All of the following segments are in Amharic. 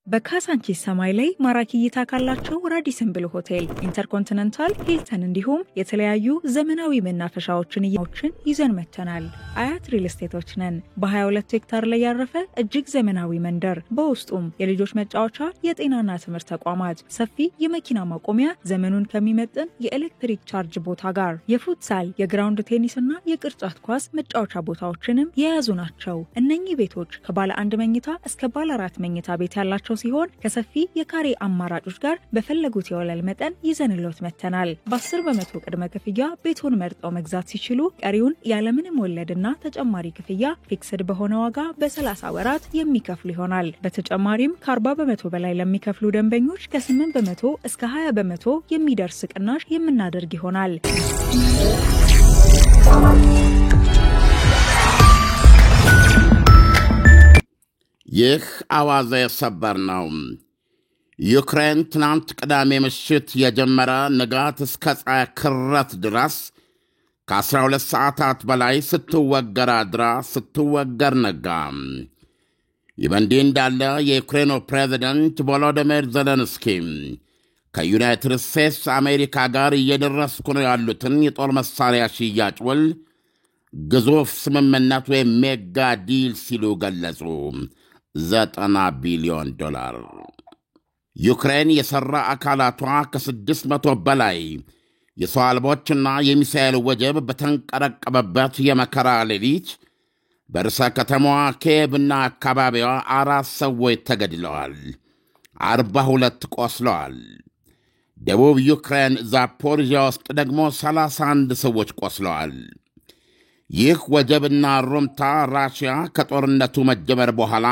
በካሳንቺስ ሰማይ ላይ ማራኪ እይታ ካላቸው ራዲሰን ብሉ ሆቴል፣ ኢንተርኮንቲኔንታል፣ ሂልተን እንዲሁም የተለያዩ ዘመናዊ መናፈሻዎችን ይዘን መተናል። አያት ሪል ስቴቶች ነን። በ22 ሄክታር ላይ ያረፈ እጅግ ዘመናዊ መንደር፣ በውስጡም የልጆች መጫወቻ፣ የጤናና ትምህርት ተቋማት፣ ሰፊ የመኪና ማቆሚያ፣ ዘመኑን ከሚመጥን የኤሌክትሪክ ቻርጅ ቦታ ጋር የፉትሳል፣ የግራውንድ ቴኒስና የቅርጫት ኳስ መጫወቻ ቦታዎችንም የያዙ ናቸው። እነኚህ ቤቶች ከባለ 1 መኝታ እስከ ባለ 4 መኝታ ቤት ያላቸው ሲሆን ከሰፊ የካሬ አማራጮች ጋር በፈለጉት የወለል መጠን ይዘንሎት መተናል። በ10% ቅድመ ክፍያ ቤቱን መርጠው መግዛት ሲችሉ ቀሪውን ያለምንም ወለድና ተጨማሪ ክፍያ ፊክስድ በሆነ ዋጋ በ30 ወራት የሚከፍሉ ይሆናል። በተጨማሪም ከ40% በላይ ለሚከፍሉ ደንበኞች ከ8% እስከ 20% የሚደርስ ቅናሽ የምናደርግ ይሆናል። ይህ አዋዜ ሰበር ነው። ዩክሬን ትናንት ቅዳሜ ምሽት የጀመረ ንጋት እስከ ፀሐይ ክረት ድረስ ከ12 ሰዓታት በላይ ስትወገር አድራ ስትወገር ነጋ። ይህ በእንዲህ እንዳለ የዩክሬኑ ፕሬዚደንት ቮሎዲሚር ዜሌንስኪ ከዩናይትድ ስቴትስ አሜሪካ ጋር እየደረስኩ ነው ያሉትን የጦር መሣሪያ ሽያጭ ውል ግዙፍ ስምምነት ወይም ሜጋ ዲል ሲሉ ገለጹ። $90 ቢሊዮን። ዩክሬን የሠራ አካላቷ ከ600 በላይ የሰው አልቦችና የሚሳኤል ወጀብ በተንቀረቀበበት የመከራ ሌሊት በርዕሰ ከተማዋ ኪየቭና አካባቢዋ 4 ሰዎች ተገድለዋል፣ 42 ቆስለዋል። ደቡብ ዩክሬን ዛፖሪዥያ ውስጥ ደግሞ 31 ሰዎች ቆስለዋል። ይህ ወጀብና ሩምታ ራሽያ ከጦርነቱ መጀመር በኋላ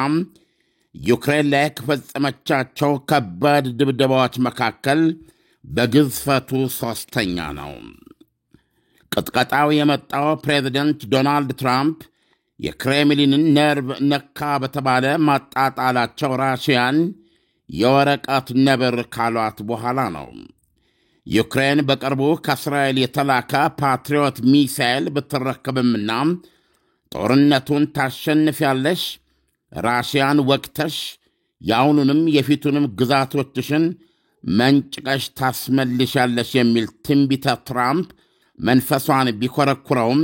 ዩክሬን ላይ ከፈጸመቻቸው ከባድ ድብደባዎች መካከል በግዝፈቱ 3ኛ ነው። ቅጥቀጣው የመጣው ፕሬዚደንት ዶናልድ ትራምፕ የክሬምሊንን ነርቭ ነካ በተባለ ማጣጣላቸው ራሽያን የወረቀት ነብር ካሏት በኋላ ነው። ዩክሬን በቅርቡ ከእስራኤል የተላከ ፓትሪዮት ሚሳኤል ብትረከብምና ጦርነቱን ታሸንፊያለሽ፣ ራሽያን ወቅተሽ የአሁኑንም የፊቱንም ግዛቶችሽን መንጭቀሽ ታስመልሻለሽ የሚል ትንቢተ ትራምፕ መንፈሷን ቢኮረኩረውም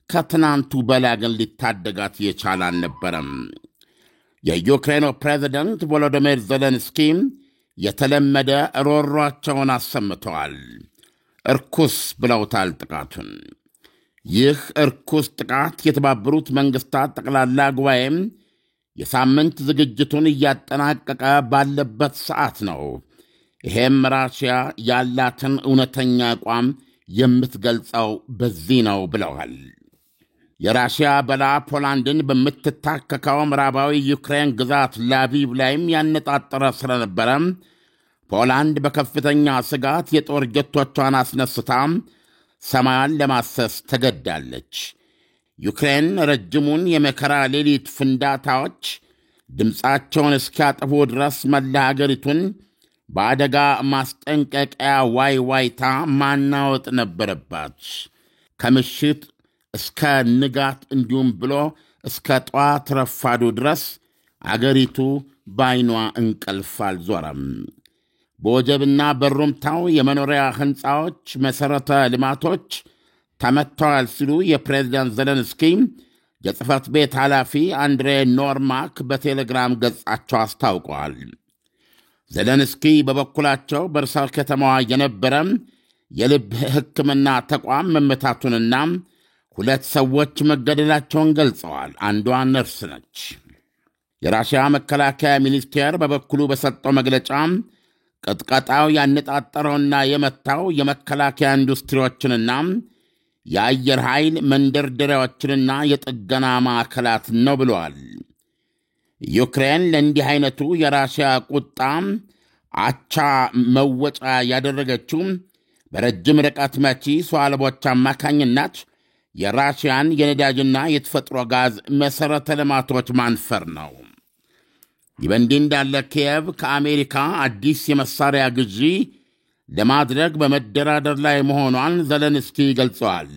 ከትናንቱ በላይ ግን ሊታደጋት የቻለ አልነበረም። የዩክሬኑ ፕሬዚደንት ቮሎዲሚር ዜሌንስኪ የተለመደ ሮሯቸውን አሰምተዋል። እርኩስ ብለውታል ጥቃቱን። ይህ እርኩስ ጥቃት የተባበሩት መንግሥታት ጠቅላላ ጉባኤም የሳምንት ዝግጅቱን እያጠናቀቀ ባለበት ሰዓት ነው። ይሄም ራሽያ ያላትን እውነተኛ አቋም የምትገልጸው በዚህ ነው ብለዋል። የራሽያ በላ ፖላንድን በምትታከከው ምዕራባዊ ዩክሬን ግዛት ላቪቭ ላይም ያነጣጠረ ስለነበረ ፖላንድ በከፍተኛ ስጋት የጦር ጀቶቿን አስነስታ ሰማያን ለማሰስ ተገዳለች። ዩክሬን ረጅሙን የመከራ ሌሊት ፍንዳታዎች ድምፃቸውን እስኪያጠፉ ድረስ መላ አገሪቱን በአደጋ ማስጠንቀቂያ ዋይታ ማናወጥ ነበረባት። ከምሽት እስከ ንጋት እንዲሁም ብሎ እስከ ጠዋት ረፋዱ ድረስ አገሪቱ ባይኗ እንቅልፍ አልዞረም። በወጀብና በሩምታው የመኖሪያ ሕንፃዎች፣ መሠረተ ልማቶች ተመትተዋል ሲሉ የፕሬዝዳንት ዜሌንስኪ የጽሕፈት ቤት ኃላፊ አንድሬ ኖርማክ በቴሌግራም ገጻቸው አስታውቀዋል። ዜሌንስኪ በበኩላቸው በርዕሰ ከተማዋ የነበረ የልብ ሕክምና ተቋም መመታቱንና 2 ሰዎች መገደላቸውን ገልጸዋል። አንዷ ነርስ ነች። የራሽያ መከላከያ ሚኒስቴር በበኩሉ በሰጠው መግለጫ ቅጥቀጣው ያነጣጠረውና የመታው የመከላከያ ኢንዱስትሪዎችንና የአየር ኃይል መንደርደሪያዎችንና የጥገና ማዕከላት ነው ብለዋል። ዩክሬን ለእንዲህ አይነቱ የራሽያ ቁጣ አቻ መወጫ ያደረገችው በረጅም ርቀት መቺ ሰው አልቦች አማካኝነት የራሽያን የነዳጅና የተፈጥሮ ጋዝ መሠረተ ልማቶች ማንፈር ነው። ይህ በእንዲህ እንዳለ ኪየቭ ከአሜሪካ አዲስ የመሣሪያ ግዢ ለማድረግ በመደራደር ላይ መሆኗን ዜሌንስኪ ገልጸዋል።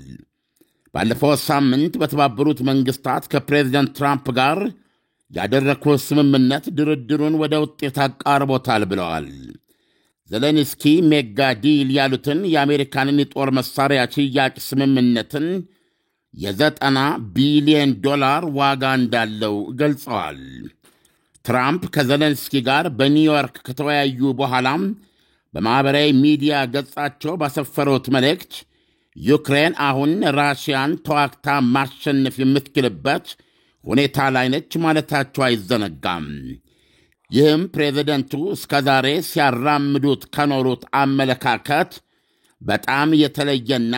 ባለፈው ሳምንት በተባበሩት መንግሥታት ከፕሬዝደንት ትራምፕ ጋር ያደረኩት ስምምነት ድርድሩን ወደ ውጤት አቃርቦታል ብለዋል። ዘለንስኪ ሜጋ ዲል ያሉትን የአሜሪካንን የጦር መሣሪያ ሽያጭ ስምምነትን የ$90 ቢሊዮን ዋጋ እንዳለው ገልጸዋል። ትራምፕ ከዘለንስኪ ጋር በኒውዮርክ ከተወያዩ በኋላም በማኅበራዊ ሚዲያ ገጻቸው ባሰፈሩት መልእክት ዩክሬን አሁን ራሽያን ተዋግታ ማሸነፍ የምትችልበት ሁኔታ ላይ ነች ማለታቸው አይዘነጋም። ይህም ፕሬዚደንቱ እስከ ዛሬ ሲያራምዱት ከኖሩት አመለካከት በጣም የተለየና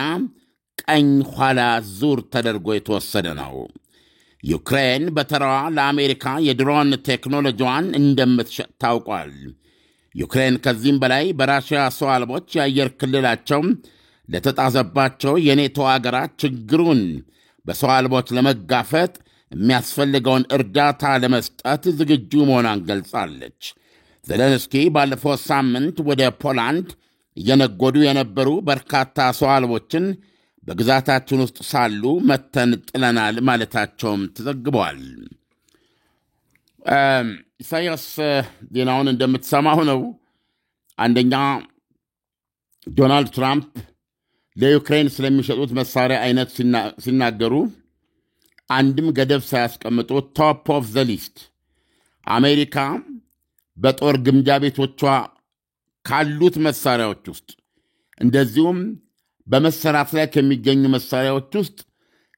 ቀኝ ኋላ ዙር ተደርጎ የተወሰደ ነው። ዩክሬን በተራዋ ለአሜሪካ የድሮን ቴክኖሎጂዋን እንደምትሸጥ ታውቋል። ዩክሬን ከዚህም በላይ በራሽያ ሰው አልቦች የአየር ክልላቸው ለተጣዘባቸው የኔቶ አገራት ችግሩን በሰው አልቦች ለመጋፈጥ የሚያስፈልገውን እርዳታ ለመስጠት ዝግጁ መሆኗን ገልጻለች። ዘለንስኪ ባለፈው ሳምንት ወደ ፖላንድ እየነጎዱ የነበሩ በርካታ ሰው አልቦችን በግዛታችን ውስጥ ሳሉ መተን ጥለናል ማለታቸውም ተዘግበዋል። ኢሳያስ ዜናውን እንደምትሰማው ነው። አንደኛ ዶናልድ ትራምፕ ለዩክሬን ስለሚሸጡት መሳሪያ አይነት ሲናገሩ አንድም ገደብ ሳያስቀምጡ ቶፕ ኦፍ ዘ ሊስት አሜሪካ በጦር ግምጃ ቤቶቿ ካሉት መሳሪያዎች ውስጥ እንደዚሁም በመሰራት ላይ ከሚገኙ መሳሪያዎች ውስጥ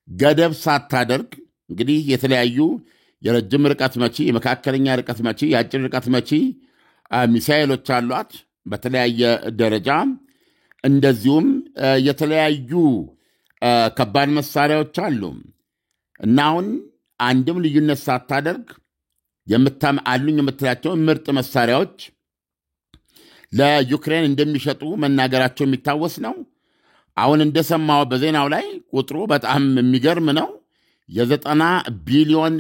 ገደብ ሳታደርግ እንግዲህ የተለያዩ የረጅም ርቀት መቺ፣ የመካከለኛ ርቀት መቺ፣ የአጭር ርቀት መቺ ሚሳኤሎች አሏት በተለያየ ደረጃ። እንደዚሁም የተለያዩ ከባድ መሳሪያዎች አሉ እና አሁን አንድም ልዩነት ሳታደርግ አሉኝ የምትላቸው ምርጥ መሳሪያዎች ለዩክሬን እንደሚሸጡ መናገራቸው የሚታወስ ነው። አሁን እንደሰማው በዜናው ላይ ቁጥሩ በጣም የሚገርም ነው። የ$90 ቢሊዮን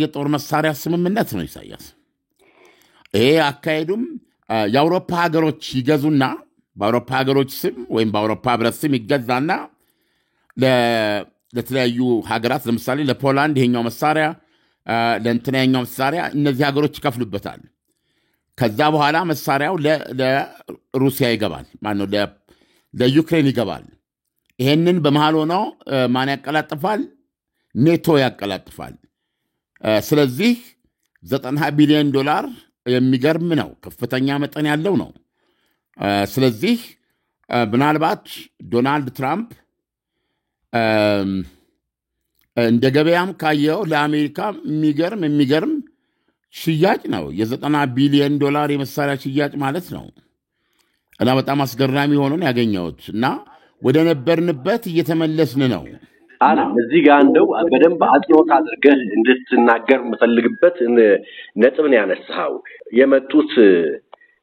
የጦር መሳሪያ ስምምነት ነው። ኢሳያስ ይሄ አካሄዱም የአውሮፓ ሀገሮች ይገዙና በአውሮፓ ሀገሮች ስም ወይም በአውሮፓ ህብረት ስም ይገዛና ለተለያዩ ሀገራት ለምሳሌ ለፖላንድ ይሄኛው መሳሪያ ለእንትናኛው መሳሪያ እነዚህ ሀገሮች ይከፍሉበታል። ከዛ በኋላ መሳሪያው ለሩሲያ ይገባል፣ ማነው ለዩክሬን ይገባል። ይሄንን በመሃል ሆኖ ማን ያቀላጥፋል? ኔቶ ያቀላጥፋል። ስለዚህ $90 ቢሊዮን የሚገርም ነው፣ ከፍተኛ መጠን ያለው ነው። ስለዚህ ምናልባት ዶናልድ ትራምፕ እንደ ገበያም ካየው ለአሜሪካ የሚገርም ሽያጭ ነው። የ$90 ቢሊዮን የመሳሪያ ሽያጭ ማለት ነው እና በጣም አስገራሚ ሆኖን ያገኘሁት እና ወደ ነበርንበት እየተመለስን ነው። እዚህ ጋር እንደው በደንብ አጥኖት አድርገህ እንድትናገር የምፈልግበት ነጥብን ያነሳው የመጡት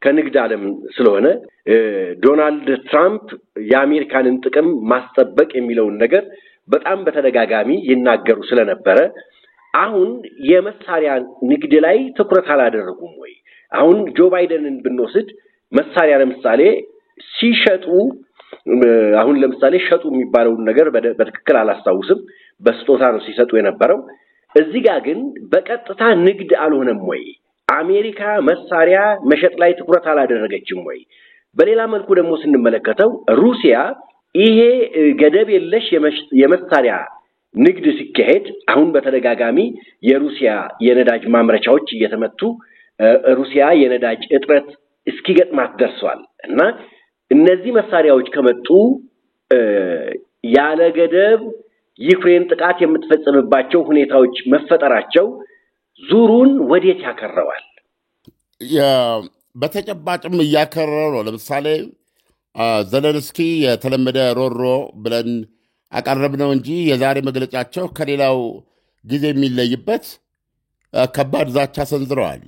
ከንግድ ዓለም ስለሆነ ዶናልድ ትራምፕ የአሜሪካንን ጥቅም ማስጠበቅ የሚለውን ነገር በጣም በተደጋጋሚ ይናገሩ ስለነበረ አሁን የመሳሪያ ንግድ ላይ ትኩረት አላደረጉም ወይ? አሁን ጆ ባይደንን ብንወስድ መሳሪያ ለምሳሌ ሲሸጡ አሁን ለምሳሌ ሸጡ የሚባለውን ነገር በትክክል አላስታውስም፣ በስጦታ ነው ሲሰጡ የነበረው። እዚህ ጋር ግን በቀጥታ ንግድ አልሆነም ወይ? አሜሪካ መሳሪያ መሸጥ ላይ ትኩረት አላደረገችም ወይ? በሌላ መልኩ ደግሞ ስንመለከተው ሩሲያ ይሄ ገደብ የለሽ የመሳሪያ ንግድ ሲካሄድ አሁን በተደጋጋሚ የሩሲያ የነዳጅ ማምረቻዎች እየተመቱ ሩሲያ የነዳጅ እጥረት እስኪገጥማት ደርሷል እና እነዚህ መሳሪያዎች ከመጡ ያለ ገደብ ዩክሬን ጥቃት የምትፈጽምባቸው ሁኔታዎች መፈጠራቸው ዙሩን ወዴት ያከረዋል? በተጨባጭም እያከረው ነው። ለምሳሌ ዘለንስኪ የተለመደ ሮሮ ብለን አቀረብነው እንጂ የዛሬ መግለጫቸው ከሌላው ጊዜ የሚለይበት ከባድ ዛቻ ሰንዝረዋል።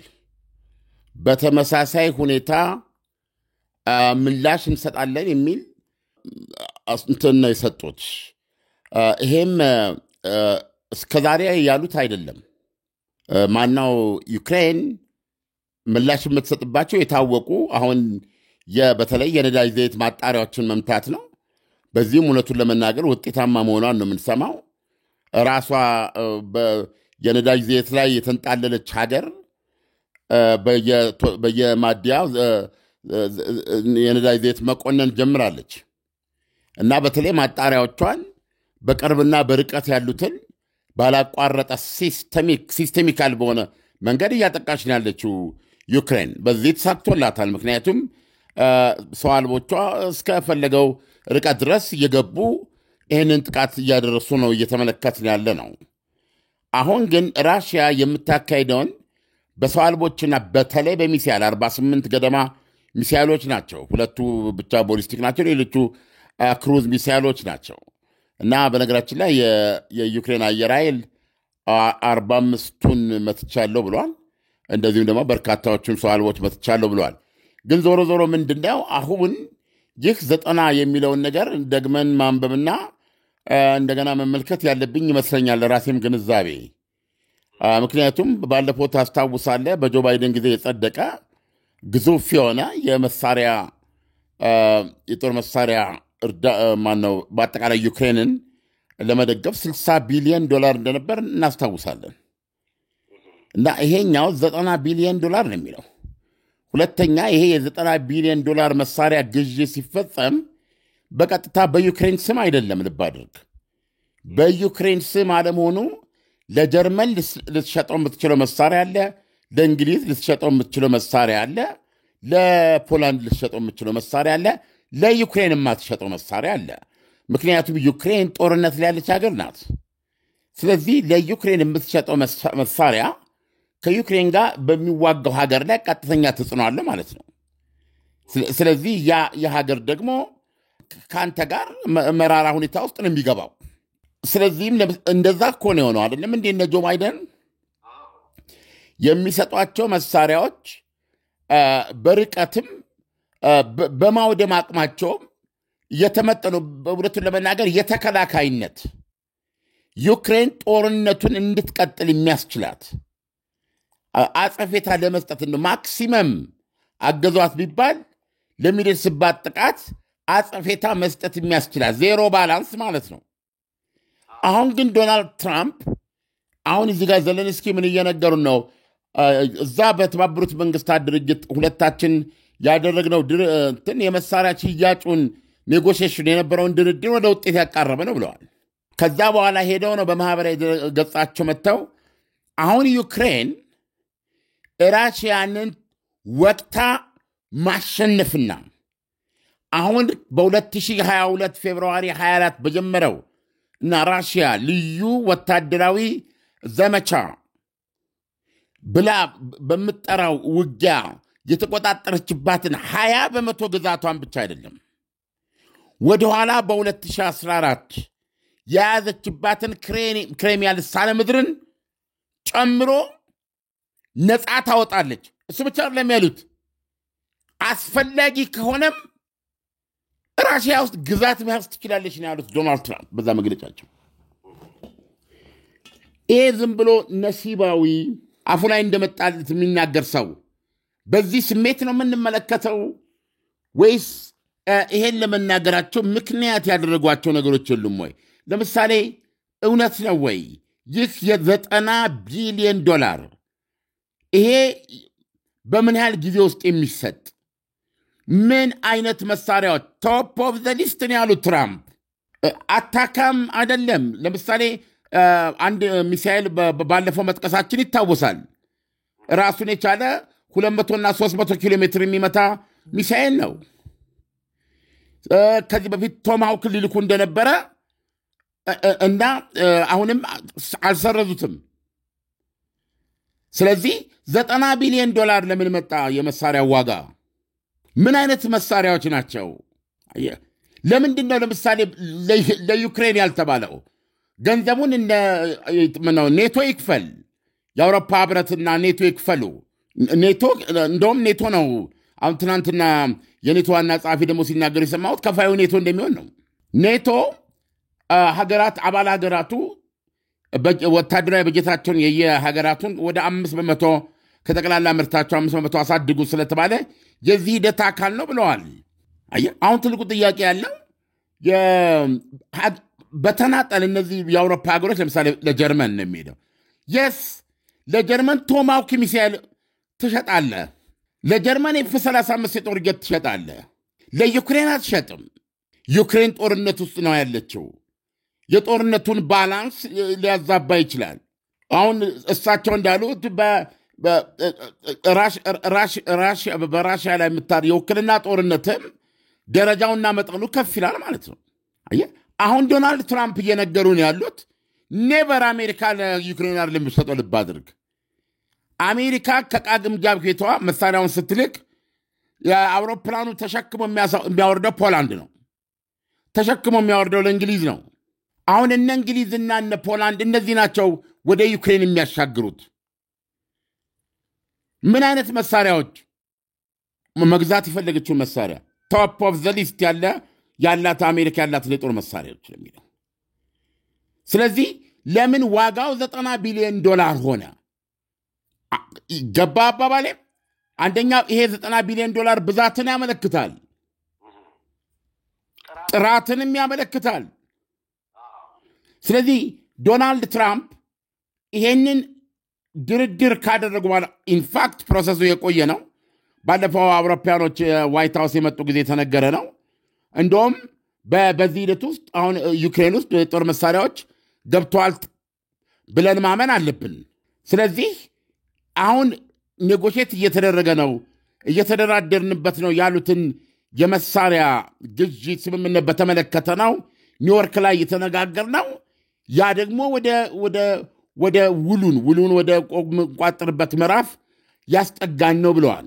በተመሳሳይ ሁኔታ ምላሽ እንሰጣለን የሚል እንትን ነው የሰጡት። ይሄም እስከዛሬ ያሉት አይደለም። ማናው ዩክሬን ምላሽ የምትሰጥባቸው የታወቁ አሁን በተለይ የነዳጅ ዘይት ማጣሪያዎችን መምታት ነው። በዚህም እውነቱን ለመናገር ውጤታማ መሆኗን ነው የምንሰማው። ራሷ የነዳጅ ዘይት ላይ የተንጣለለች ሀገር በየማዲያ የነዳጅ ዘይት መቆነን ጀምራለች እና በተለይ ማጣሪያዎቿን በቅርብና በርቀት ያሉትን ባላቋረጠ ሲስተሚካል በሆነ መንገድ እያጠቃች ነው ያለችው ዩክሬን። በዚህ ተሳክቶላታል። ምክንያቱም ሰው አልቦቿ እስከፈለገው ርቀት ድረስ እየገቡ ይህንን ጥቃት እያደረሱ ነው እየተመለከትን ያለ ነው። አሁን ግን ራሽያ የምታካሄደውን በሰው አልቦችና በተለይ በሚሳይል 48 ገደማ ሚሳይሎች ናቸው። ሁለቱ ብቻ ቦሊስቲክ ናቸው፣ ሌሎቹ ክሩዝ ሚሳይሎች ናቸው። እና በነገራችን ላይ የዩክሬን አየር ኃይል 45ቱን መትቻለሁ ብሏል። እንደዚሁም ደግሞ በርካታዎቹን ሰው አልቦች መትቻለሁ ብሏል። ግን ዞሮ ዞሮ ምንድነው አሁን ይህ 90 የሚለውን ነገር ደግመን ማንበብና እንደገና መመልከት ያለብኝ ይመስለኛል፣ ለራሴም ግንዛቤ። ምክንያቱም ባለፈው ታስታውሳለህ በጆ ባይደን ጊዜ የጸደቀ ግዙፍ የሆነ የጦር መሳሪያ ማነው በአጠቃላይ ዩክሬንን ለመደገፍ $60 ቢሊዮን እንደነበር እናስታውሳለን። እና ይሄኛው $90 ቢሊዮን ነው የሚለው። ሁለተኛ ይሄ $90 ቢሊዮን መሳሪያ ግዢ ሲፈጸም በቀጥታ በዩክሬን ስም አይደለም፣ ልብ አድርግ። በዩክሬን ስም አለመሆኑ ለጀርመን ልትሸጠው የምትችለው መሳሪያ አለ፣ ለእንግሊዝ ልትሸጠው የምትችለው መሳሪያ አለ፣ ለፖላንድ ልትሸጠው የምትችለው መሳሪያ አለ፣ ለዩክሬን የማትሸጠው መሳሪያ አለ። ምክንያቱም ዩክሬን ጦርነት ላይ ያለች ሀገር ናት። ስለዚህ ለዩክሬን የምትሸጠው መሳሪያ ከዩክሬን ጋር በሚዋጋው ሀገር ላይ ቀጥተኛ ተጽዕኖ አለ ማለት ነው። ስለዚህ ያ የሀገር ደግሞ ከአንተ ጋር መራራ ሁኔታ ውስጥ ነው የሚገባው። ስለዚህም እንደዛ እኮ ነው የሆነው አይደለም እንዴ? እነ ጆ ባይደን የሚሰጧቸው መሳሪያዎች በርቀትም በማውደም አቅማቸውም የተመጠኑ፣ በእውነቱን ለመናገር የተከላካይነት ዩክሬን ጦርነቱን እንድትቀጥል የሚያስችላት አጸፌታ ለመስጠት ነው። ማክሲመም አገዟት ቢባል ለሚደርስባት ጥቃት አጸፌታ መስጠት የሚያስችላት ዜሮ ባላንስ ማለት ነው። አሁን ግን ዶናልድ ትራምፕ አሁን እዚህ ጋር ዘለንስኪ ምን እየነገሩ ነው? እዛ በተባበሩት መንግስታት ድርጅት ሁለታችን ያደረግነው እንትን የመሳሪያ ሽያጩን ኔጎሽዬሽን የነበረውን ድርድር ወደ ውጤት ያቃረበ ነው ብለዋል። ከዛ በኋላ ሄደው ነው በማህበራዊ ገጻቸው መጥተው አሁን ዩክሬን ራሽያንን ወቅታ ማሸነፍና አሁን በ2022 ፌብርዋሪ 24 በጀመረው እና ራሽያ ልዩ ወታደራዊ ዘመቻ ብላ በምትጠራው ውጊያ የተቆጣጠረችባትን 20% ግዛቷን ብቻ አይደለም ወደኋላ በ2014 የያዘችባትን ክሬሚያ ልሳነ ምድርን ጨምሮ ነፃ ታወጣለች። እሱ ብቻ አይደለም ያሉት፣ አስፈላጊ ከሆነም ራሽያ ውስጥ ግዛት መያዝ ትችላለች ነው ያሉት ዶናልድ ትራምፕ በዛ መግለጫቸው። ይሄ ዝም ብሎ ነሲባዊ አፉ ላይ እንደመጣለት የሚናገር ሰው በዚህ ስሜት ነው የምንመለከተው ወይስ ይሄን ለመናገራቸው ምክንያት ያደረጓቸው ነገሮች የሉም ወይ? ለምሳሌ እውነት ነው ወይ ይህ $90 ቢሊዮን ይሄ በምን ያህል ጊዜ ውስጥ የሚሰጥ ምን አይነት መሳሪያዎች ቶፕ ኦፍ ዘ ሊስት ነው ያሉት ትራምፕ። አታካም አይደለም። ለምሳሌ አንድ ሚሳኤል ባለፈው መጥቀሳችን ይታወሳል። ራሱን የቻለ 200 እና 300 ኪሎ ሜትር የሚመታ ሚሳኤል ነው። ከዚህ በፊት ቶማሃውክ ሊልኩ እንደነበረ እና አሁንም አልሰረዙትም። ስለዚህ $90 ቢሊዮን ለምን መጣ? የመሳሪያ ዋጋ ምን አይነት መሳሪያዎች ናቸው? ለምንድን ነው ለምሳሌ ለዩክሬን ያልተባለው? ገንዘቡን ኔቶ ይክፈል፣ የአውሮፓ ህብረትና ኔቶ ይክፈሉ። እንደውም ኔቶ ነው። አሁን ትናንትና የኔቶ ዋና ጸሐፊ ደግሞ ሲናገሩ የሰማሁት ከፋዩ ኔቶ እንደሚሆን ነው። ኔቶ አባል ሀገራቱ ወታደራዊ በጀታቸውን የየሀገራቱን ወደ 5% ከጠቅላላ ምርታቸው 5% አሳድጉ ስለተባለ የዚህ ሂደት አካል ነው ብለዋል። አሁን ትልቁ ጥያቄ ያለው በተናጠል እነዚህ የአውሮፓ ሀገሮች ለምሳሌ ለጀርመን ነው የሚሄደው። የስ ለጀርመን ቶማሃውክ ሚሳኤል ትሸጣለህ። ለጀርመን F-35 የጦር ጀት ትሸጣለህ። ለዩክሬን አትሸጥም። ዩክሬን ጦርነት ውስጥ ነው ያለችው። የጦርነቱን ባላንስ ሊያዛባ ይችላል። አሁን እሳቸው እንዳሉት በራሽያ ላይ የውክልና ጦርነትም ደረጃውና መጠኑ ከፍ ይላል ማለት ነው። አሁን ዶናልድ ትራምፕ እየነገሩን ያሉት ኔቨር አሜሪካ ለዩክሬን አይደለም የምትሰጠው። ልብ አድርግ። አሜሪካ ከቃግምጃ ቤቷ መሳሪያውን ስትልክ የአውሮፕላኑ ተሸክሞ የሚያወርደው ፖላንድ ነው። ተሸክሞ የሚያወርደው ለእንግሊዝ ነው። አሁን እነ እንግሊዝና እነ ፖላንድ እነዚህ ናቸው ወደ ዩክሬን የሚያሻግሩት። ምን አይነት መሳሪያዎች መግዛት የፈለገችው መሳሪያ ቶፕ ኦፍ ዘ ሊስት ያላት አሜሪካ ያላትን የጦር መሳሪያዎች የሚለው። ስለዚህ ለምን ዋጋው $90 ቢሊዮን ሆነ? ገባ አባባሌ? አንደኛ ይሄ $90 ቢሊዮን ብዛትን ያመለክታል፣ ጥራትንም ያመለክታል። ስለዚህ ዶናልድ ትራምፕ ይሄንን ድርድር ካደረጉ በኋላ ኢንፋክት ፕሮሰሱ የቆየ ነው። ባለፈው አውሮፓውያኖች ዋይት ሃውስ የመጡ ጊዜ የተነገረ ነው። እንደውም በዚህ ሂደት ውስጥ አሁን ዩክሬን ውስጥ የጦር መሳሪያዎች ገብተዋል ብለን ማመን አለብን። ስለዚህ አሁን ኔጎሼት እየተደረገ ነው፣ እየተደራደርንበት ነው ያሉትን የመሳሪያ ግዢ ስምምነት በተመለከተ ነው ኒውዮርክ ላይ እየተነጋገር ነው። ያ ደግሞ ወደ ውሉን ወደ ቋጥርበት ምዕራፍ ያስጠጋኝ ነው ብለዋል።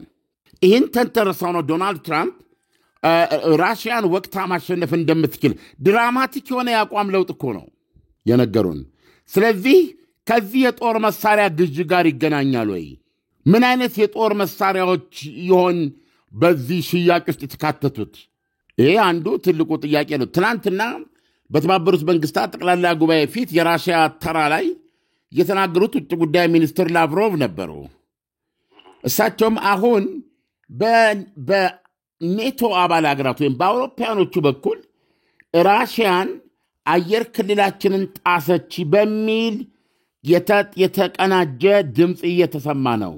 ይህን ተንተርሰው ነው ዶናልድ ትራምፕ ራሽያን ወቅታ ማሸነፍ እንደምትችል ድራማቲክ የሆነ የአቋም ለውጥ እኮ ነው የነገሩን። ስለዚህ ከዚህ የጦር መሳሪያ ግዥ ጋር ይገናኛል ወይ? ምን አይነት የጦር መሳሪያዎች ይሆን በዚህ ሽያጭ ውስጥ የተካተቱት? ይሄ አንዱ ትልቁ ጥያቄ ነው። ትናንትና በተባበሩት መንግስታት ጠቅላላ ጉባኤ ፊት የራሽያ ተራ ላይ የተናገሩት ውጭ ጉዳይ ሚኒስትር ላቭሮቭ ነበሩ። እሳቸውም አሁን በኔቶ አባል ሀገራት ወይም በአውሮፓውያኖቹ በኩል ራሽያን አየር ክልላችንን ጣሰች በሚል የተቀናጀ ድምፅ እየተሰማ ነው።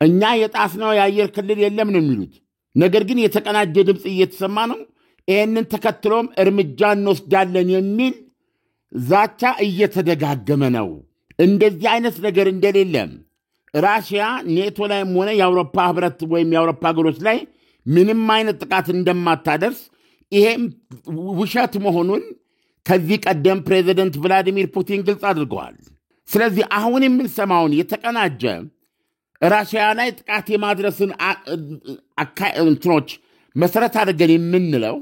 እኛ የጣስነው የአየር ክልል የለም ነው የሚሉት። ነገር ግን የተቀናጀ ድምፅ እየተሰማ ነው። ይህንን ተከትሎም እርምጃ እንወስዳለን የሚል ዛቻ እየተደጋገመ ነው። እንደዚህ አይነት ነገር እንደሌለም ራሽያ ኔቶ ላይም ሆነ የአውሮፓ ህብረት ወይም የአውሮፓ ሀገሮች ላይ ምንም አይነት ጥቃት እንደማታደርስ ይሄም ውሸት መሆኑን ከዚህ ቀደም ፕሬዚደንት ቭላዲሚር ፑቲን ግልጽ አድርገዋል። ስለዚህ አሁን የምንሰማውን የተቀናጀ ራሽያ ላይ ጥቃት የማድረስን እንትኖች መሰረት አድርገን የምንለው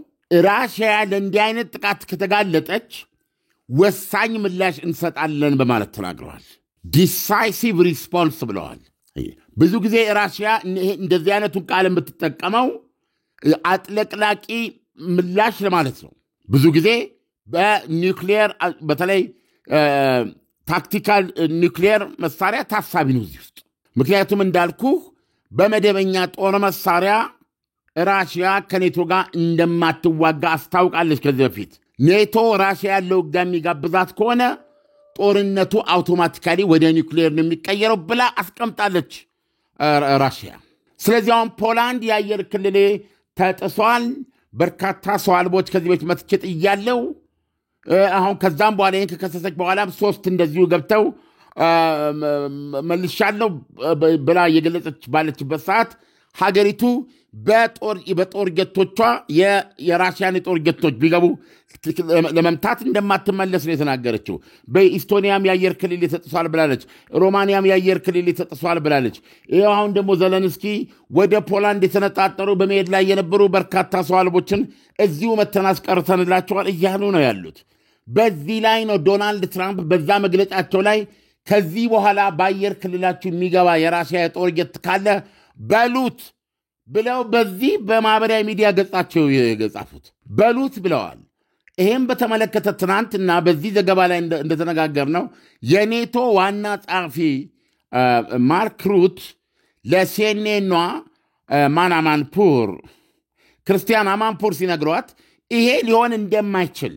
ራሽያ ለእንዲህ አይነት ጥቃት ከተጋለጠች ወሳኝ ምላሽ እንሰጣለን በማለት ተናግረዋል። ዲሳይሲቭ ሪስፖንስ ብለዋል። ብዙ ጊዜ ራሽያ እንደዚህ አይነቱን ቃል የምትጠቀመው አጥለቅላቂ ምላሽ ለማለት ነው። ብዙ ጊዜ በኒውክሊየር በተለይ ታክቲካል ኒውክሊየር መሳሪያ ታሳቢ ነው እዚህ ውስጥ። ምክንያቱም እንዳልኩህ በመደበኛ ጦር መሳሪያ ራሽያ ከኔቶ ጋር እንደማትዋጋ አስታውቃለች ከዚህ በፊት። ኔቶ ራሽያ ያለው ውጋ የሚጋብዛት ከሆነ ጦርነቱ አውቶማቲካሊ ወደ ኒውክሊየር ነው የሚቀየረው ብላ አስቀምጣለች ራሽያ። ስለዚህ አሁን ፖላንድ የአየር ክልሌ ተጥሷል፣ በርካታ ሰው አልቦች ከዚህ ቤት መትችት እያለው አሁን ከዛም በኋላ ይህን ከከሰሰች በኋላም 3 እንደዚሁ ገብተው መልሻለሁ ብላ የገለጸች ባለችበት ሰዓት ሀገሪቱ በጦር ጀቶቿ የራሽያን የጦር ጀቶች ቢገቡ ለመምታት እንደማትመለስ ነው የተናገረችው። በኢስቶኒያም የአየር ክልል ተጥሷል ብላለች። ሮማንያም የአየር ክልል ተጥሷል ብላለች። ይኸው አሁን ደግሞ ዘለንስኪ ወደ ፖላንድ የተነጣጠሩ በመሄድ ላይ የነበሩ በርካታ ሰው አልቦችን እዚሁ መተን አስቀርተንላቸዋል እያሉ ነው ያሉት። በዚህ ላይ ነው ዶናልድ ትራምፕ በዛ መግለጫቸው ላይ ከዚህ በኋላ በአየር ክልላችሁ የሚገባ የራሽያ የጦር ጀት ካለ በሉት ብለው በዚህ በማህበራዊ ሚዲያ ገጻቸው የጻፉት በሉት ብለዋል። ይህም በተመለከተ ትናንትና በዚህ ዘገባ ላይ እንደተነጋገር ነው የኔቶ ዋና ጸሐፊ ማርክ ሩት ለሴኔኗ ክርስቲያን አማንፖር ሲነግሯት ይሄ ሊሆን እንደማይችል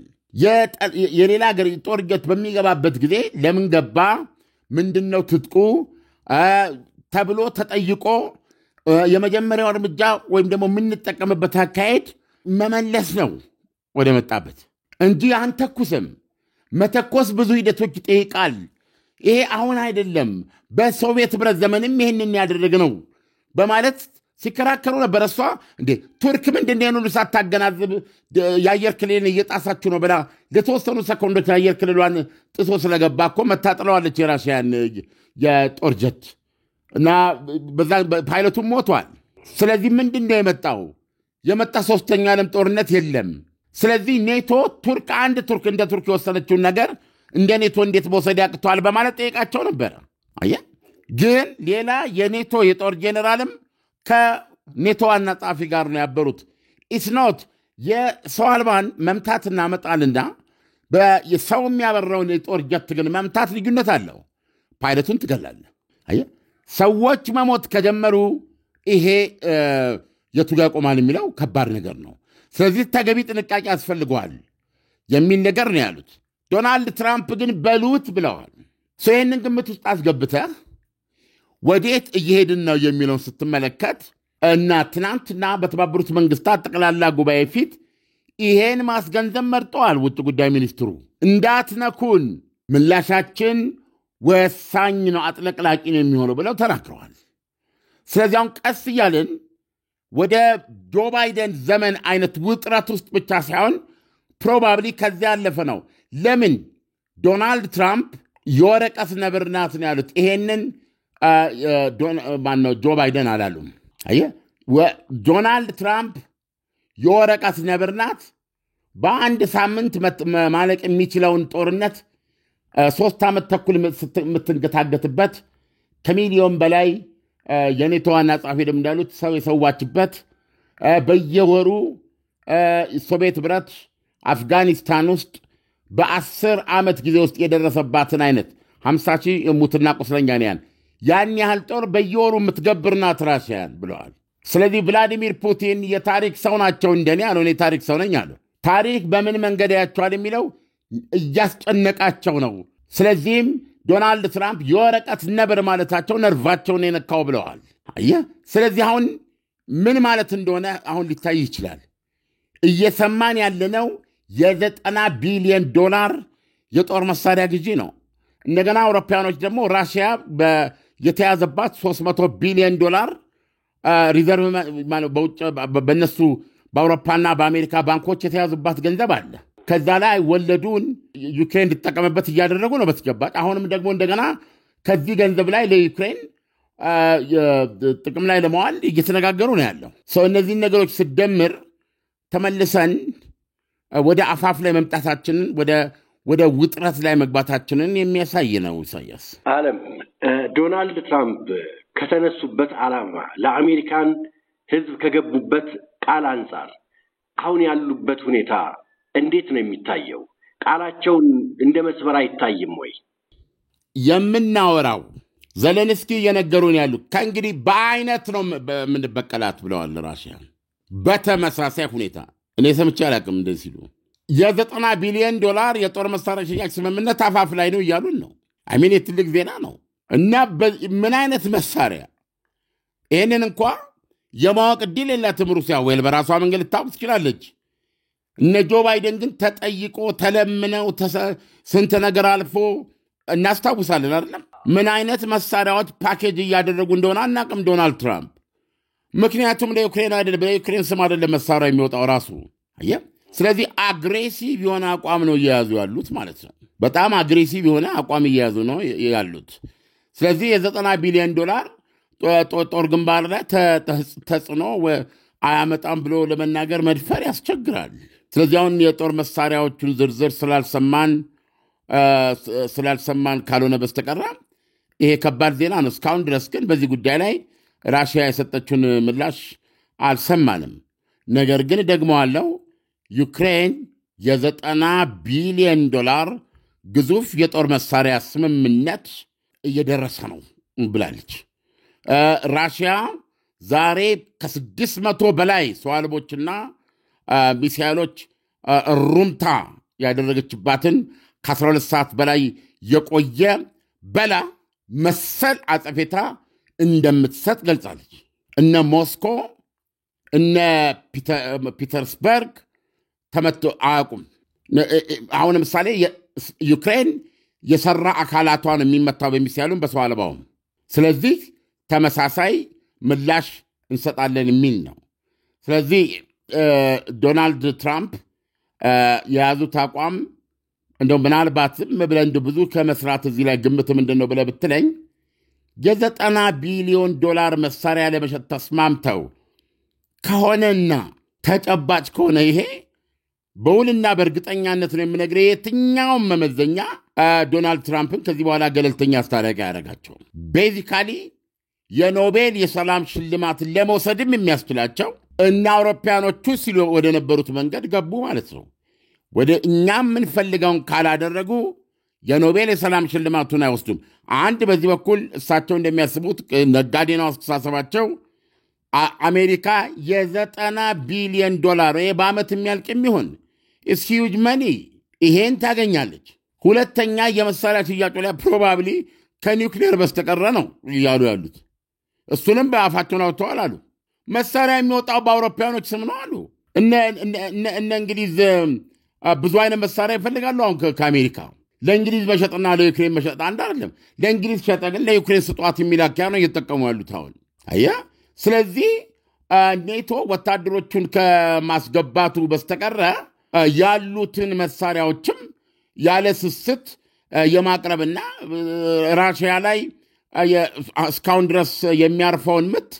የሌላ ሀገር ጦር ጀት በሚገባበት ጊዜ ለምን ገባ፣ ምንድነው ትጥቁ ተብሎ ተጠይቆ የመጀመሪያው እርምጃ ወይም ደግሞ የምንጠቀምበት አካሄድ መመለስ ነው ወደ መጣበት እንጂ አንተኩስም። መተኮስ ብዙ ሂደቶች ይጠይቃል። ይሄ አሁን አይደለም፣ በሶቪየት ህብረት ዘመንም ይህንን ያደረግነው በማለት ሲከራከሩ ነበር። እሷ እንዴ ቱርክ ምንድነው ሁሉ ሳታገናዝብ የአየር ክልልን እየጣሳችሁ ነው ብላ ለተወሰኑ ሰኮንዶች የአየር ክልሏን ጥሶ ስለገባ እኮ መታጥለዋለች የራሽያን የጦር ጀት እና በዛ ፓይለቱም ሞቷል። ስለዚህ ምንድነው የመጣ ሶስተኛ ዓለም ጦርነት የለም። ስለዚህ ኔቶ አንድ ቱርክ እንደ ቱርክ የወሰነችውን ነገር እንደ ኔቶ እንዴት መውሰድ ያቅተዋል በማለት ጠይቃቸው ነበር። አየ ግን ሌላ የኔቶ የጦር ጄኔራልም ከኔቶ ዋና ጸሐፊ ጋር ነው ያበሩት። ኢስኖት የሰው አልባን መምታትና መጣልና በሰው የሚያበረውን የጦር ጀት ግን መምታት ልዩነት አለው። ፓይለቱን ትገላለህ። አየ ሰዎች መሞት ከጀመሩ ይሄ የቱ ጋር ቆማል የሚለው ከባድ ነገር ነው። ስለዚህ ተገቢ ጥንቃቄ ያስፈልገዋል የሚል ነገር ነው ያሉት። ዶናልድ ትራምፕ ግን በሉት ብለዋል። ይህንን ግምት ውስጥ አስገብተህ ወዴት እየሄድን ነው የሚለውን ስትመለከት እና ትናንትና በተባበሩት መንግስታት ጠቅላላ ጉባኤ ፊት ይሄን ማስገንዘብ መርጠዋል። ውጭ ጉዳይ ሚኒስትሩ እንዳትነኩን፣ ምላሻችን ወሳኝ ነው፣ አጥለቅላቂ ነው የሚሆነው ብለው ተናግረዋል። ስለዚህ አሁን ቀስ እያልን ወደ ጆ ባይደን ዘመን አይነት ውጥረት ውስጥ ብቻ ሳይሆን ፕሮባብሊ ከዚያ ያለፈ ነው። ለምን ዶናልድ ትራምፕ የወረቀት ነብር ናት ነው ያሉት። ይሄንን ማነው ጆ ባይደን አላሉም። አየህ ዶናልድ ትራምፕ የወረቀት ነብር ናት። በአንድ ሳምንት ማለቅ የሚችለውን ጦርነት 3 ዓመት ተኩል የምትንገታገትበት ከሚሊዮን በላይ የኔቶ ዋና ጸሐፊ እንዳሉት ሰው የሰዋችበት በየወሩ ሶቪየት ህብረት አፍጋኒስታን ውስጥ በ10 ዓመት ጊዜ ውስጥ የደረሰባትን አይነት 50,000 ሙትና ቁስለኛ ነው ያን ያህል ጦር በየወሩ የምትገብር ናት ራሽያን ብለዋል። ስለዚህ ቭላዲሚር ፑቲን የታሪክ ሰው ናቸው እንደኔ አሉ። እኔ ታሪክ ሰው ነኝ አሉ። ታሪክ በምን መንገድ ያያቸዋል የሚለው እያስጨነቃቸው ነው። ስለዚህም ዶናልድ ትራምፕ የወረቀት ነብር ማለታቸው ነርቫቸውን የነካው ብለዋል። አየህ ስለዚህ አሁን ምን ማለት እንደሆነ አሁን ሊታይ ይችላል። እየሰማን ያለነው $90 ቢሊዮን የጦር መሳሪያ ግዢ ነው። እንደገና አውሮፓውያኖች ደግሞ ራሽያ የተያዘባት $300 ቢሊዮን ሪዘርቭ በውጭ በነሱ በአውሮፓና በአሜሪካ ባንኮች የተያዙባት ገንዘብ አለ። ከዛ ላይ ወለዱን ዩክሬን እንድትጠቀምበት እያደረጉ ነው በተጨባጭ። አሁንም ደግሞ እንደገና ከዚህ ገንዘብ ላይ ለዩክሬን ጥቅም ላይ ለማዋል እየተነጋገሩ ነው ያለው። እነዚህን ነገሮች ስደምር ተመልሰን ወደ አፋፍ ላይ መምጣታችንን ወደ ውጥረት ላይ መግባታችንን የሚያሳይ ነው። ኢሳያስ ዓለም ዶናልድ ትራምፕ ከተነሱበት ዓላማ ለአሜሪካን ሕዝብ ከገቡበት ቃል አንጻር አሁን ያሉበት ሁኔታ እንዴት ነው የሚታየው? ቃላቸውን እንደ መስመር አይታይም ወይ? የምናወራው ዘለንስኪ እየነገሩን ያሉ ከእንግዲህ በአይነት ነው የምንበቀላት ብለዋል ራሽያ። በተመሳሳይ ሁኔታ እኔ ሰምቼ አላቅም እንደዚህ ሲሉ $90 ቢሊዮን የጦር መሳሪያ ሽያጭ ስምምነት አፋፍ ላይ ነው እያሉን ነው። አሚን የትልቅ ዜና ነው። እና ምን አይነት መሳሪያ ይህንን እንኳ የማወቅ ዕድል የላትም ሩሲያ። ወይ በራሷ መንገድ ልታውቅ ትችላለች። እነ ጆ ባይደን ግን ተጠይቆ ተለምነው ስንት ነገር አልፎ እናስታውሳለን አይደለም? ምን አይነት መሳሪያዎች ፓኬጅ እያደረጉ እንደሆነ አናቅም ዶናልድ ትራምፕ። ምክንያቱም ለዩክሬን አይደለም በዩክሬን ስም አይደለም መሳሪያ የሚወጣው ራሱ። አየህ ስለዚህ አግሬሲቭ የሆነ አቋም ነው እየያዙ ያሉት ማለት ነው። በጣም አግሬሲቭ የሆነ አቋም እየያዙ ነው ያሉት። ስለዚህ $90 ቢሊዮን ጦር ግንባር ላይ ተጽዕኖ አያመጣም ብሎ ለመናገር መድፈር ያስቸግራል። ስለዚህ አሁን የጦር መሳሪያዎቹን ዝርዝር ስላልሰማን ካልሆነ በስተቀር ይሄ ከባድ ዜና ነው። እስካሁን ድረስ ግን በዚህ ጉዳይ ላይ ራሽያ የሰጠችውን ምላሽ አልሰማንም። ነገር ግን ደግሞ አለው ዩክሬን $90 ቢሊዮን ግዙፍ የጦር መሳሪያ ስምምነት እየደረሰ ነው ብላለች። ራሽያ ዛሬ ከ600 በላይ ሰው አልቦችና ሚሳይሎች ሩምታ ያደረገችባትን ከ12 ሰዓት በላይ የቆየ በላ መሰል አጸፌታ እንደምትሰጥ ገልጻለች። እነ ሞስኮ እነ ፒተርስበርግ ተመቶ አያውቁም። አሁን ለምሳሌ ዩክሬን የሰራ አካላቷን የሚመታው በሚሳይሉም በሰው አልባውም። ስለዚህ ተመሳሳይ ምላሽ እንሰጣለን የሚል ነው። ስለዚህ ዶናልድ ትራምፕ የያዙት አቋም እንደው ምናልባትም ብለን ብዙ ከመስራት እዚህ ላይ ግምት ምንድን ነው ብለህ ብትለኝ $90 ቢሊዮን መሳሪያ ለመሸጥ ተስማምተው ከሆነና ተጨባጭ ከሆነ ይሄ በውልና በእርግጠኛነት ነው የምነግርህ የትኛውም መመዘኛ ዶናልድ ትራምፕን ከዚህ በኋላ ገለልተኛ አስታራቂ ያደርጋቸው። ቤዚካሊ የኖቤል የሰላም ሽልማት ለመውሰድም የሚያስችላቸው እና አውሮፓያኖቹ ሲሉ ወደ ነበሩት መንገድ ገቡ ማለት ነው። ወደ እኛም የምንፈልገውን ካላደረጉ የኖቤል የሰላም ሽልማቱን አይወስዱም። አንድ በዚህ በኩል እሳቸው እንደሚያስቡት ነጋዴ ነው አስተሳሰባቸው። አሜሪካ $90 ቢሊዮን በዓመት የሚያልቅ የሚሆን ኢትስ ሂውጅ መኒ ይሄን ታገኛለች። ሁለተኛ የመሳሪያ ሽያጩ ላይ ፕሮባብሊ ከኒውክሌር በስተቀረ ነው እያሉ ያሉት። እሱንም በአፋቸውን አውጥተዋል አሉ። መሳሪያ የሚወጣው በአውሮፓውያኖች ስም ነው አሉ። እነ እንግሊዝ ብዙ አይነት መሳሪያ ይፈልጋሉ። አሁን ከአሜሪካ ለእንግሊዝ መሸጥና ለዩክሬን መሸጥ አንድ አይደለም። ለእንግሊዝ ሸጠ ግን ለዩክሬን ስጧት የሚላኪያ ነው እየተጠቀሙ ያሉት አሁን አየህ። ስለዚህ ኔቶ ወታደሮቹን ከማስገባቱ በስተቀረ ያሉትን መሳሪያዎችም ያለ ስስት የማቅረብና ራሽያ ላይ እስካሁን ድረስ የሚያርፈውን ምት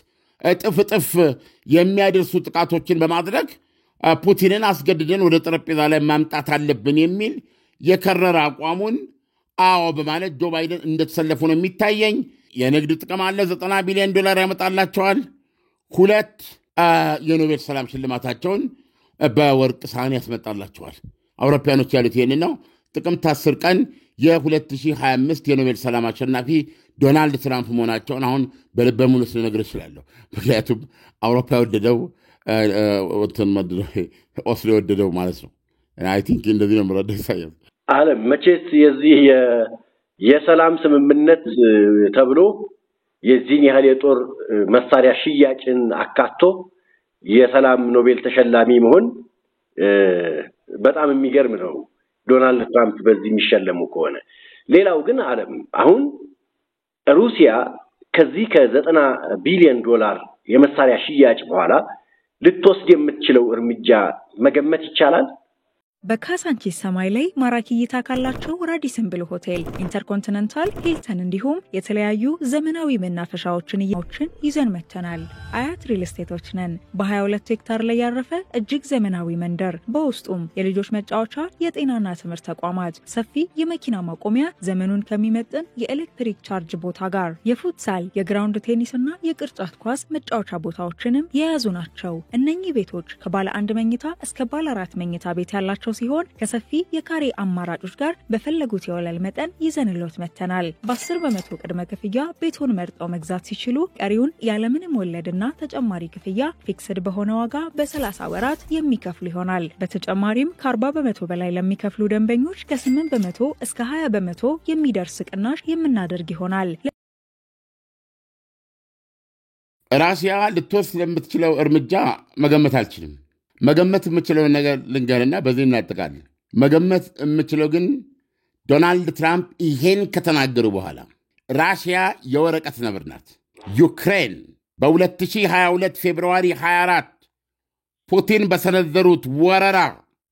እጥፍ የሚያደርሱ ጥቃቶችን በማድረግ ፑቲንን አስገድደን ወደ ጠረጴዛ ላይ ማምጣት አለብን የሚል የከረረ አቋሙን አዎ በማለት ጆ ባይደን እንደተሰለፉ ነው የሚታየኝ። የንግድ ጥቅም አለ፣ $90 ቢሊዮን ያመጣላቸዋል። 2 የኖቤል ሰላም ሽልማታቸውን በወርቅ ሳህን ያስመጣላቸዋል። አውሮፓያኖች ያሉት ይህን ነው። ጥቅምት 10 ቀን የ2025 የኖቤል ሰላም አሸናፊ ዶናልድ ትራምፕ መሆናቸውን አሁን በልበ ሙሉ ልነግር እችላለሁ። ምክንያቱም አውሮፓ የወደደው ኦስሎ የወደደው ማለት ነው። አይ ቲንክ እንደዚህ ነው ምረዳ ይሳያል። አለም መቼስ የዚህ የሰላም ስምምነት ተብሎ የዚህን ያህል የጦር መሳሪያ ሽያጭን አካቶ የሰላም ኖቤል ተሸላሚ መሆን በጣም የሚገርም ነው። ዶናልድ ትራምፕ በዚህ የሚሸለሙ ከሆነ ሌላው ግን አለም አሁን ሩሲያ ከዚህ $90 ቢሊዮን የመሳሪያ ሽያጭ በኋላ ልትወስድ የምትችለው እርምጃ መገመት ይቻላል? በካሳንቺስ ሰማይ ላይ ማራኪ እይታ ካላቸው ራዲሰን ብሉ ሆቴል፣ ኢንተርኮንቲኔንታል፣ ሂልተን እንዲሁም የተለያዩ ዘመናዊ መናፈሻዎችን ይዘን መተናል። አያት ሪል ስቴቶች ነን። በ22 ሄክታር ላይ ያረፈ እጅግ ዘመናዊ መንደር፣ በውስጡም የልጆች መጫወቻ፣ የጤናና ትምህርት ተቋማት፣ ሰፊ የመኪና ማቆሚያ፣ ዘመኑን ከሚመጥን የኤሌክትሪክ ቻርጅ ቦታ ጋር የፉትሳል፣ የግራውንድ ቴኒስና የቅርጫት ኳስ መጫወቻ ቦታዎችንም የያዙ ናቸው። እነኚህ ቤቶች ከባለ 1 መኝታ እስከ ባለ 4 መኝታ ቤት ያላቸው ሲሆን ከሰፊ የካሬ አማራጮች ጋር በፈለጉት የወለል መጠን ይዘንሎት መተናል። በ10% ቅድመ ክፍያ ቤቱን መርጠው መግዛት ሲችሉ ቀሪውን ያለምንም ወለድና ተጨማሪ ክፍያ ፊክስድ በሆነ ዋጋ በ30 ወራት የሚከፍሉ ይሆናል። በተጨማሪም ከ40% በላይ ለሚከፍሉ ደንበኞች ከ8% እስከ 20% የሚደርስ ቅናሽ የምናደርግ ይሆናል። ራሽያ ልትወስድ ለምትችለው እርምጃ መገመት አልችልም። መገመት የምችለው ነገር ልንገርና በዚህ እናጠቃለን። መገመት የምችለው ግን ዶናልድ ትራምፕ ይሄን ከተናገሩ በኋላ ራሽያ የወረቀት ነብር ናት። ዩክሬን በ2022 ፌብርዋሪ 24 ፑቲን በሰነዘሩት ወረራ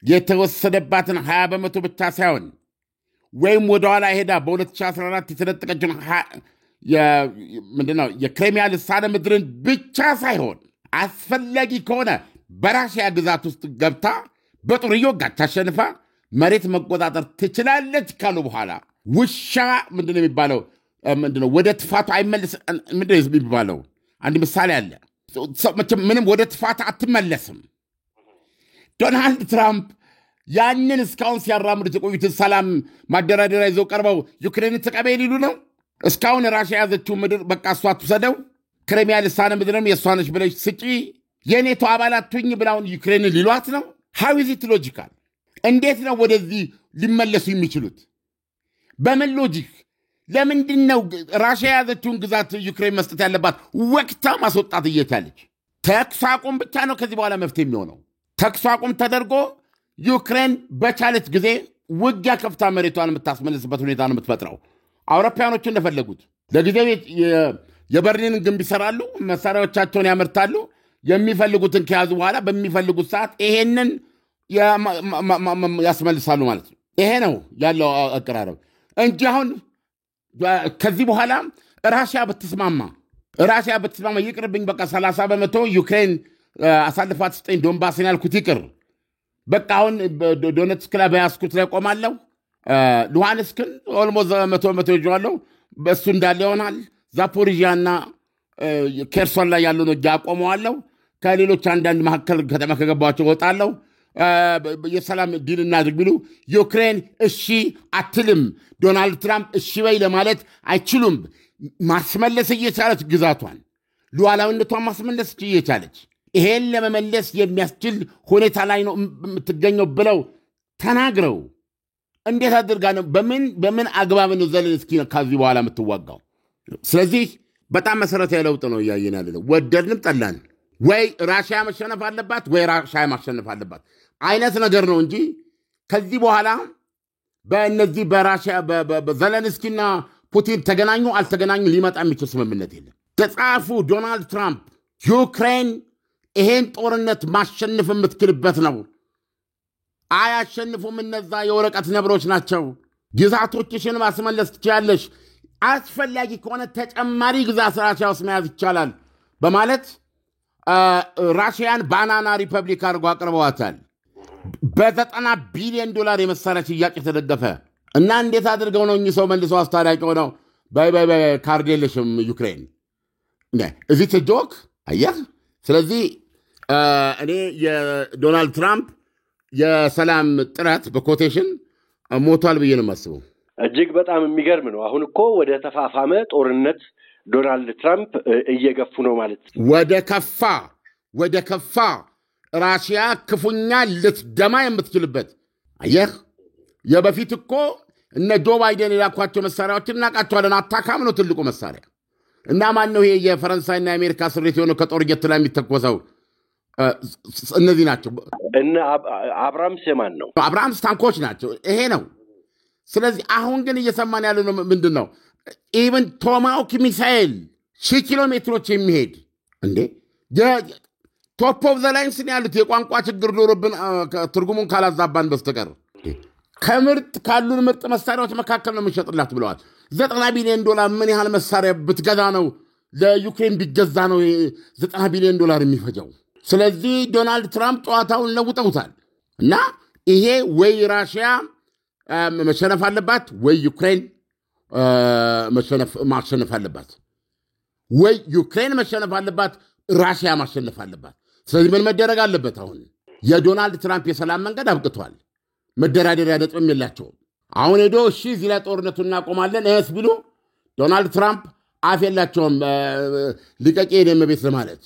የተወሰደባትን 20% ብቻ ሳይሆን ወይም ወደኋላ ሄዳ በ2014 የተነጠቀችውን ምንድነው የክሬሚያ ልሳነ ምድርን ብቻ ሳይሆን አስፈላጊ ከሆነ በራሽያ ግዛት ውስጥ ገብታ በጦር እየወጋች አሸንፋ መሬት መቆጣጠር ትችላለች ካሉ በኋላ ውሻ ምንድነው የሚባለው? ምንድነው ወደ ትፋቱ አይመለስ ምንድነው የሚባለው? አንድ ምሳሌ አለ። ምንም ወደ ትፋቱ አትመለስም። ዶናልድ ትራምፕ ያንን እስካሁን ሲያራምዱት የቆዩትን ሰላም ማደራደሪያ ይዘው ቀርበው ዩክሬንን ተቀበል ይሉ ነው። እስካሁን ራሽያ ያዘችው ምድር በቃ እሷ ትውሰደው፣ ክሬሚያ ልሳነ ምድርም የእሷ ነች ብለሽ ስጪ፣ የኔቶ አባላት ሁኝ ብላውን ዩክሬንን ሊሏት ነው። ሃው ኢዝ ኢት ሎጂካል? እንዴት ነው ወደዚህ ሊመለሱ የሚችሉት? በምን ሎጂክ? ለምንድነው ራሽያ ያዘችውን ግዛት ዩክሬን መስጠት ያለባት? ወቅታ ማስወጣት እየቻለች ተኩስ አቁም ብቻ ነው ከዚህ በኋላ መፍትሄ የሚሆነው። ተኩስ አቁም ተደርጎ ዩክሬን በቻለች ጊዜ ውጊያ ከፍታ መሬቷን የምታስመልስበት ሁኔታ ነው የምትፈጥረው። አውሮፓውያኖች እንደፈለጉት ለጊዜው የበርሊንን ግንብ ይሰራሉ፣ መሳሪያዎቻቸውን ያመርታሉ። የሚፈልጉትን ከያዙ በኋላ በሚፈልጉት ሰዓት ይሄንን ያስመልሳሉ ማለት ነው። ይሄ ነው ያለው አቀራረብ እንጂ አሁን ከዚህ በኋላ ራሽያ ብትስማማ ይቅርብኝ፣ በቃ 30% ዩክሬን አሳልፋት ስጠኝ፣ ዶንባስን ያልኩት ይቅር፣ በቃ አሁን ዶኔትስክ ላይ በያዝኩት ላይ ቆማለሁ፣ ሉሃንስክን ኦልሞስት 100% ይዤዋለሁ፣ በእሱ እንዳለ ይሆናል። ዛፖሪዥያና ኬርሶን ላይ ያለው ነው ያቆመዋለሁ። ከሌሎች አንዳንድ መካከል ከተማ ከገባቸው ወጣለሁ። የሰላም ዲል እናድርግ ቢሉ ዩክሬን እሺ አትልም። ዶናልድ ትራምፕ እሺ በይ ለማለት አይችሉም። ማስመለስ እየቻለች ግዛቷን ሉዓላዊነቷን ማስመለስ እየቻለች ይሄን ለመመለስ የሚያስችል ሁኔታ ላይ ነው የምትገኘው ብለው ተናግረው እንዴት አድርጋ ነው በምን አግባብ ነው ዘለንስኪ ከዚህ በኋላ የምትዋጋው? ስለዚህ በጣም መሰረታዊ ለውጥ ነው እያየን ያለው። ወደድንም ጠላን ወይ ራሽያ መሸነፍ አለባት ወይ ራሽያ ማሸነፍ አለባት አይነት ነገር ነው እንጂ ከዚህ በኋላ በእነዚህ በራሽያ በዘለንስኪና ፑቲን ተገናኙ አልተገናኙ ሊመጣ የሚችል ስምምነት የለም። ተጻፉ ዶናልድ ትራምፕ ዩክሬን ይሄን ጦርነት ማሸነፍ የምትችልበት ነው። አያሸንፉም፣ እነዛ የወረቀት ነብሮች ናቸው። ግዛቶችሽን ማስመለስ ትችያለሽ፣ አስፈላጊ ከሆነ ተጨማሪ ግዛት ራሽያ ውስጥ መያዝ ይቻላል በማለት ራሽያን ባናና ሪፐብሊክ አድርጎ አቅርበዋታል። $90 ቢሊዮን የመሳሪያ ሽያጭ የተደገፈ እና እንዴት አድርገው ነው እኚህ ሰው መልሰው አስታራቂ ሆነው በይ ካርድ የለሽም ዩክሬን እዚህ ተጆክ አየህ። ስለዚህ እኔ የዶናልድ ትራምፕ የሰላም ጥረት በኮቴሽን ሞቷል ብዬ ነው የማስበው። እጅግ በጣም የሚገርም ነው። አሁን እኮ ወደ ተፋፋመ ጦርነት ዶናልድ ትራምፕ እየገፉ ነው ማለት ወደ ከፋ ራሽያ ክፉኛ ልትደማ የምትችልበት አየህ። የበፊት እኮ እነ ጆ ባይደን የላኳቸው መሳሪያዎችን እናቃቸዋለን። አታካም ነው ትልቁ መሳሪያ እና ማን ነው ይሄ የፈረንሳይና የአሜሪካ ስሪት የሆነው ከጦር ጀት ላይ የሚተኮሰው? እነዚህ ናቸው። እነ አብራምስ የማን ነው? አብራምስ ታንኮች ናቸው። ይሄ ነው። ስለዚህ አሁን ግን እየሰማን ያለው ምንድን ነው? ኢቨን ቶማሃውክ ሚሳኤል 1000 ኪሎ ሜትሮች የሚሄድ እንዴ ቶፕ ኦፍ ዘ ላይንስ ያሉት የቋንቋ ችግር ኖሮብን ትርጉሙን ካላዛባን በስተቀር ከምርጥ ካሉን ምርጥ መሳሪያዎች መካከል ነው የሚሸጥላት ብለዋል። $90 ቢሊዮን ምን ያህል መሳሪያ ብትገዛ ነው ለዩክሬን ቢገዛ ነው $90 ቢሊዮን የሚፈጀው? ስለዚህ ዶናልድ ትራምፕ ጨዋታውን ለውጠውታል እና ይሄ ወይ ራሽያ መሸነፍ አለባት ወይ ዩክሬን ማሸነፍ አለባት፣ ወይ ዩክሬን መሸነፍ አለባት ራሽያ ማሸነፍ አለባት። ስለዚህ ምን መደረግ አለበት? አሁን የዶናልድ ትራምፕ የሰላም መንገድ አብቅቷል። መደራደሪያ ነጥብም የላቸውም። አሁን ሄዶ እሺ እዚህ ላይ ጦርነቱን እናቆማለን እስ ቢሉ ዶናልድ ትራምፕ አፍ የላቸውም። ልቀቂ የደም ቤት ለማለት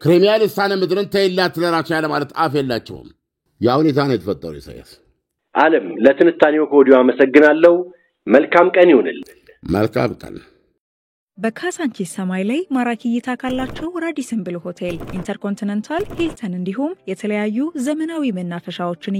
ክሪሚያ ልሳነ ምድርን ተይላት ለራሽያ ለማለት አፍ የላቸውም። ያ ሁኔታ ነው የተፈጠረው። ኢሳያስ ዓለም ለትንታኔው ከወዲሁ አመሰግናለሁ። መልካም ቀን ይሁንል። መልካም ቀን። በካሳንቺስ ሰማይ ላይ ማራኪ እይታ ካላቸው ራዲሰን ብሉ ሆቴል፣ ኢንተርኮንቲኔንታል፣ ሂልተን እንዲሁም የተለያዩ ዘመናዊ መናፈሻዎችን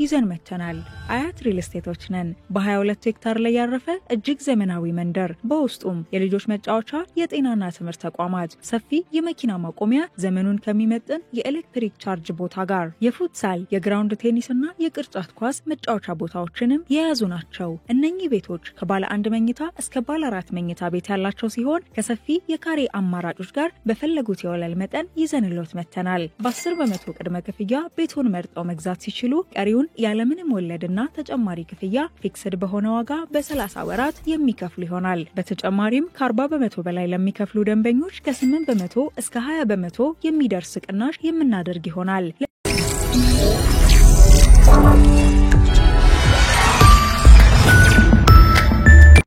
ይዘን መተናል። አያት ሪል ስቴቶች ነን። በ22 ሄክታር ላይ ያረፈ እጅግ ዘመናዊ መንደር፣ በውስጡም የልጆች መጫወቻ፣ የጤናና ትምህርት ተቋማት፣ ሰፊ የመኪና ማቆሚያ፣ ዘመኑን ከሚመጥን የኤሌክትሪክ ቻርጅ ቦታ ጋር የፉትሳል፣ የግራውንድ ቴኒስና የቅርጫት ኳስ መጫወቻ ቦታዎችንም የያዙ ናቸው። እነኚህ ቤቶች ከባለ 1 መኝታ እስከ ባለ 4 መኝታ ቤት ያላቸው ሲሆን ከሰፊ የካሬ አማራጮች ጋር በፈለጉት የወለል መጠን ይዘንሎት መተናል። በ10% ቅድመ ክፍያ ቤቱን መርጠው መግዛት ሲችሉ ቀሪውን ያለምንም ወለድና ተጨማሪ ክፍያ ፊክስድ በሆነ ዋጋ በ30 ወራት የሚከፍሉ ይሆናል። በተጨማሪም ከ40% በላይ ለሚከፍሉ ደንበኞች ከ8% እስከ 20% የሚደርስ ቅናሽ የምናደርግ ይሆናል።